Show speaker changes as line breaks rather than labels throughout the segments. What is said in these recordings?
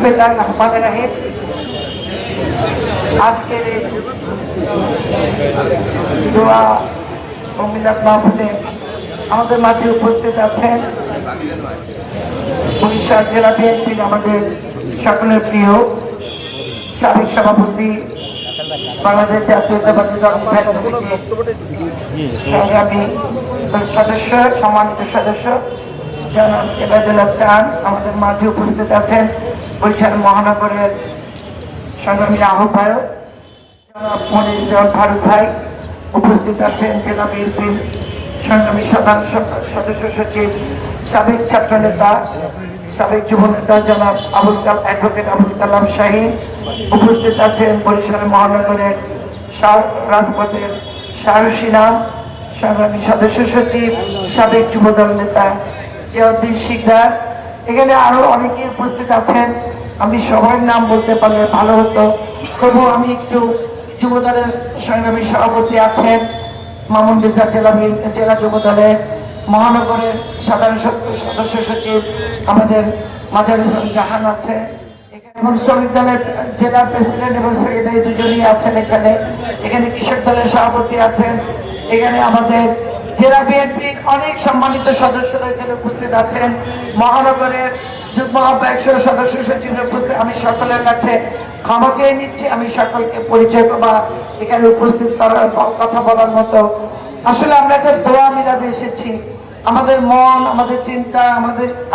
বিসমিল্লাহির রহমানির রহিম। আজকের এই দোয়া ও মিলাদ মাহফিলে আমাদের মাঝে উপস্থিত আছেন বরিশাল জেলা বিএনপির আমাদের সকলের প্রিয় সাবেক সভাপতি, বাংলাদেশ জাতীয়তাবাদী দল সংগ্রামী সদস্য, সম্মানিত সদস্য জনাব এবাদুল্লাহ চান আমাদের মাঝে উপস্থিত আছেন। বরিশাল মহানগরের সংগ্রামী আহ্বায়ক জনাব মনিরুজ্জামান ফারুক ভাই উপস্থিত আছেন। জেলা বিএনপির সংগ্রামী সাধারণ সদস্য সচিব, সাবেক ছাত্রনেতা, সাবেক যুবনেতা জনাব অ্যাডভোকেট আবুল কালাম শাহীন উপস্থিত আছেন। বরিশাল মহানগরের রাজপথের সাহসী নাম সংগ্রামী সদস্য সচিব, সাবেক যুবদল নেতা জিয়াউদ্দিন শিকদার। এখানে আরো অনেকে উপস্থিত আছেন। আমি সবার নাম বলতে পারলে ভালো হতো, তবু আমি একটু যুবদলের সংগ্রামী সভাপতি আছেন মামুন রেজা, জেলা যুবদলের মহানগরের সাধারণ সদস্য সচিব আমাদের মাজারুল ইসলাম জাহান আছে এবং শ্রমিক দলের জেলার প্রেসিডেন্ট এবং সেক্রেটারি দুজনই আছেন এখানে। এখানে কৃষক দলের সভাপতি আছেন। এখানে আমাদের জেলা বিএনপির অনেক সম্মানিত সদস্যরা এখানে উপস্থিত আছেন। মহানগরের যুগ্ম আহ্বায়ক সদস্য সচিব উপস্থিত। আমি সকলের কাছে ক্ষমা চেয়ে নিচ্ছি, আমি সকলকে পরিচয় বা এখানে উপস্থিত করার কথা বলার মতো। আসলে আমরা একটা দোয়া মিলাতে এসেছি। আমাদের মন, আমাদের চিন্তা,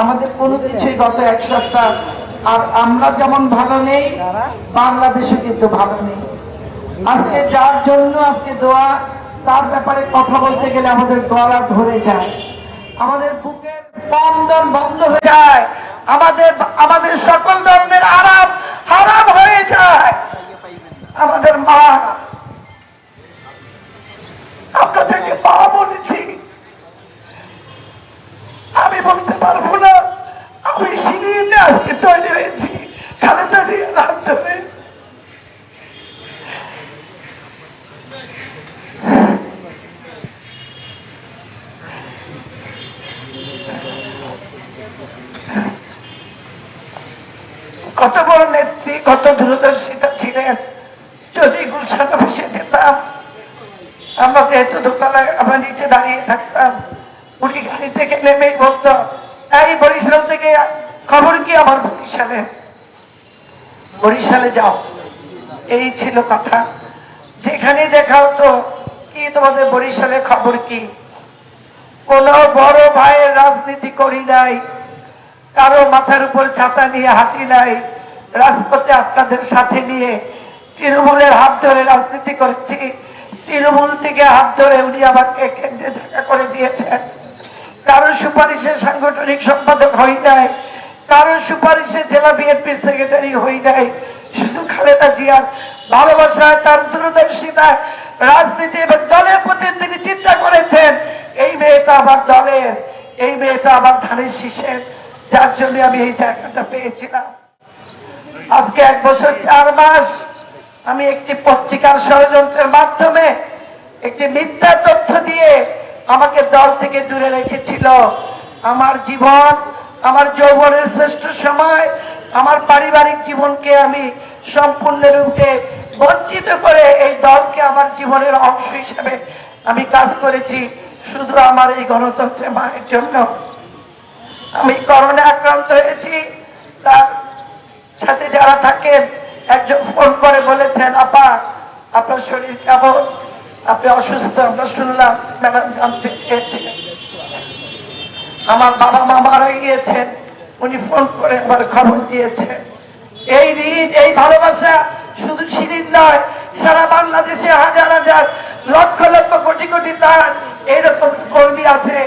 আমাদের কোনো কিছুই গত এক সপ্তাহ, আর আমরা যেমন ভালো নেই, বাংলাদেশে কিন্তু ভালো নেই। আজকে যার জন্য আজকে দোয়া, তার ব্যাপারে কথা বলতে গেলে আমাদের গলা ধরে যায়, আমাদের বুকের স্পন্দন বন্ধ হয়ে যায়, আমাদের সকল ধরনের আরাম হারাম হয়ে যায়। আমাদের মা, আমরা যাকে মা বলেছি, আমি বলতে পারবো না আমি শিরিন আজকে তৈরি হয়েছি খালেদা জিয়ার হাত ধরে। কত বড় নেত্রী, কত দূরদর্শিতা ছিলেন। যদি গুলশান অফিসে যেতাম, আমরা যেহেতু দোতলায় আমরা নিচে দাঁড়িয়ে থাকতাম, উনি গাড়ি থেকে নেমেই বলতো, এই বরিশাল থেকে খবর কি আমার বরিশালে যাও। এই ছিল কথা। যেখানে দেখা হতো, কি তোমাদের বরিশালে খবর কি? কোন বড় ভাইয়ের রাজনীতি করি নাই, কারো মাথার উপর ছাতা নিয়ে হাঁটি নাই, রাজপথে আপনাদের সাথে নিয়ে তৃণমূলের হাত ধরে রাজনীতি করেছি। তৃণমূল থেকে হাত ধরে উনি আমাকে কেন্দ্রে জায়গা করে দিয়েছেন। কারো সুপারিশে সাংগঠনিক সম্পাদক হই নাই, কারো সুপারিশে জেলা বিএনপি সেক্রেটারি হই নাই। শুধু খালেদা জিয়ার ভালোবাসায়, তার দূরদর্শিতায়, রাজনীতি এবং দলের প্রতি তিনি চিন্তা করেছেন, এই মেয়েটা আমার দলের, এই মেয়েটা আমার ধানের শীষের, যার জন্য আমি এই জায়গাটা পেয়েছিলাম। আজকে 1 বছর 4 মাস আমি একটি পত্রিকার ষড়যন্ত্রের মাধ্যমে একটি মিথ্যা তথ্য দিয়ে আমাকে দল থেকে দূরে রেখেছিল। আমার জীবন, আমার যৌবনের শ্রেষ্ঠ সময়, আমার পারিবারিক জীবনকে আমি সম্পূর্ণরূপে বঞ্চিত করে এই দলকে আমার জীবনের অংশ হিসেবে আমি কাজ করেছি শুধু আমার এই গণতন্ত্রের মায়ের জন্য। আমি করোনা আক্রান্ত হয়েছি, তার সাথে যারা থাকেন একজন ফোন করে বলেছেন, আপা আপনার শরীর কেমন, আপনি অসুস্থ? আমরা শুনলাম, ম্যাডাম জানতে চেয়েছেন। আমার বাবা মা মারা গিয়েছেন, উনি ফোন করে আমার খবর দিয়েছেন। এই ঋণ, এই ভালোবাসা শুধু শিরিন নয়, সারা বাংলাদেশে হাজার হাজার লক্ষ লক্ষ কোটি কোটি তার এইরকম কর্মী আছে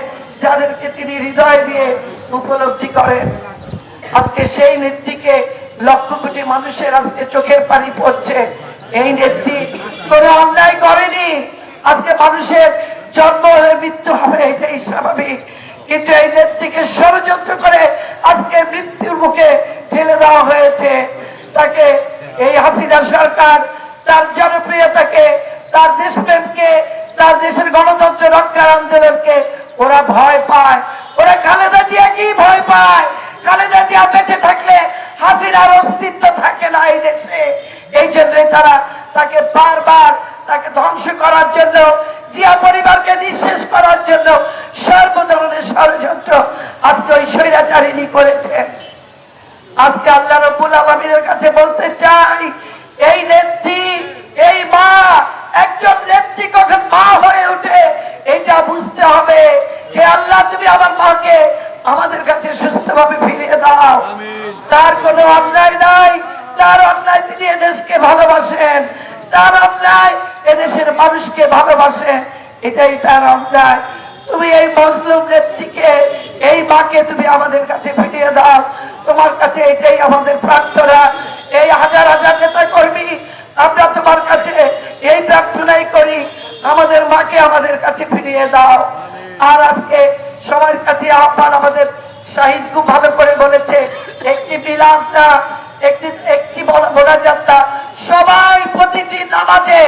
যাদেরকে তিনি হৃদয় দিয়ে উপলব্ধি করেন। আজকে সেই নেত্রীকে লক্ষ কোটি মানুষের আজকে চোখের পানি পড়ছে। এই নেত্রী কোনো অন্যায় করেনি। আজকে মানুষের জন্ম হলে মৃত্যু হবে, এটাই স্বাভাবিক, কিন্তু এই নেত্রীকে ষড়যন্ত্র করে আজকে মৃত্যুর মুখে ঠেলে দেওয়া হয়েছে। তাকে এই হাসিনা সরকার তার জনপ্রিয়তাকে, তার দেশপ্রেমকে, তার দেশের গণতন্ত্র রক্ষার আন্দোলনকে ওরা ভয় পায়। ওরা খালেদা জিয়াকেই ভয় পায়। খালেদা জিয়া বেঁচে থাকলে হাসিনার অস্তিত্ব থাকে না এই দেশে। এই জন্যই তারা তাকে বারবার তাকে ধ্বংস করার জন্য, জিয়া পরিবারকে নিঃশেষ করার জন্য সর্ব ধরনের ষড়যন্ত্র আজকে ওই স্বৈরাচারিণী করেছে। আজকে আল্লাহ রাব্বুল আলামিনের কাছে বলতে চাই, এই নেত্রী, এই মা, একজন নেত্রী কখন মা হয়ে ওঠে এটা বুঝতে হবে। হে আল্লাহ, তুমি আমার মাকে আমাদের কাছে সুস্থভাবে ফিরিয়ে দাও। তার কোনো অন্যায় নাই, তার অন্যায় তিনি এদেশকে ভালোবাসেন, তার অন্যায় এদেশের মানুষকে ভালোবাসেন, এটাই তার অন্যায়। তুমি এই মজলুম নেত্রীকে, এই মাকে তুমি আমাদের কাছে ফিরিয়ে দাও। তোমার কাছে এটাই আমাদের প্রার্থনা। এই হাজার হাজার নেতা কর্মী আমরা তোমার কাছে এই প্রার্থনাই করি, আমাদের মাকে আমাদের কাছে ফিরিয়ে দাও। আর আজকে সবার কাছে আহ্বান, আমাদের শাহিদ খুব ভালো করে বলেছে, একটি বিলাপ না, একটি মোনাজাত না, সবাই প্রতিটি নামাজে,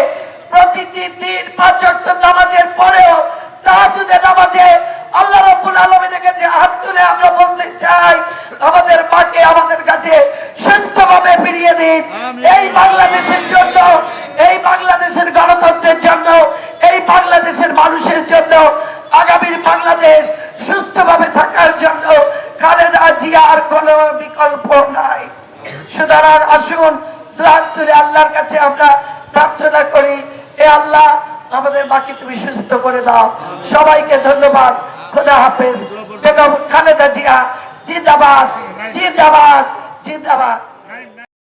প্রতিটি দিন 5 ওয়াক্ত নামাজের পরেও তাহাজ্জুদের নামাজে আল্লাহ রাব্বুল আলামিনের কাছে হাত তুলে আমরা বলতে চাই, আমাদের মাকে আমাদের কাছে সুস্থভাবে ফিরিয়ে দিন। এই বাংলাদেশের জন্য, এই বাংলাদেশের গণতন্ত্রের জন্য, এই বাংলাদেশের মানুষের জন্য, আগামীর বাংলাদেশ সুস্থভাবে থাকার জন্য খালেদা জিয়ার কোনো বিকল্প নাই। সুতরাং আসুন দুহাত তুলে আল্লাহর কাছে আমরা প্রার্থনা করি, এ আল্লাহ আমাদের মাকে তুমি সুস্থ করে দাও। সবাইকে ধন্যবাদ। খোদা হাফেজ। বেগম খালেদা জিয়া জিন্দাবাদ, জিন্দাবাদ, জিন্দাবাদ।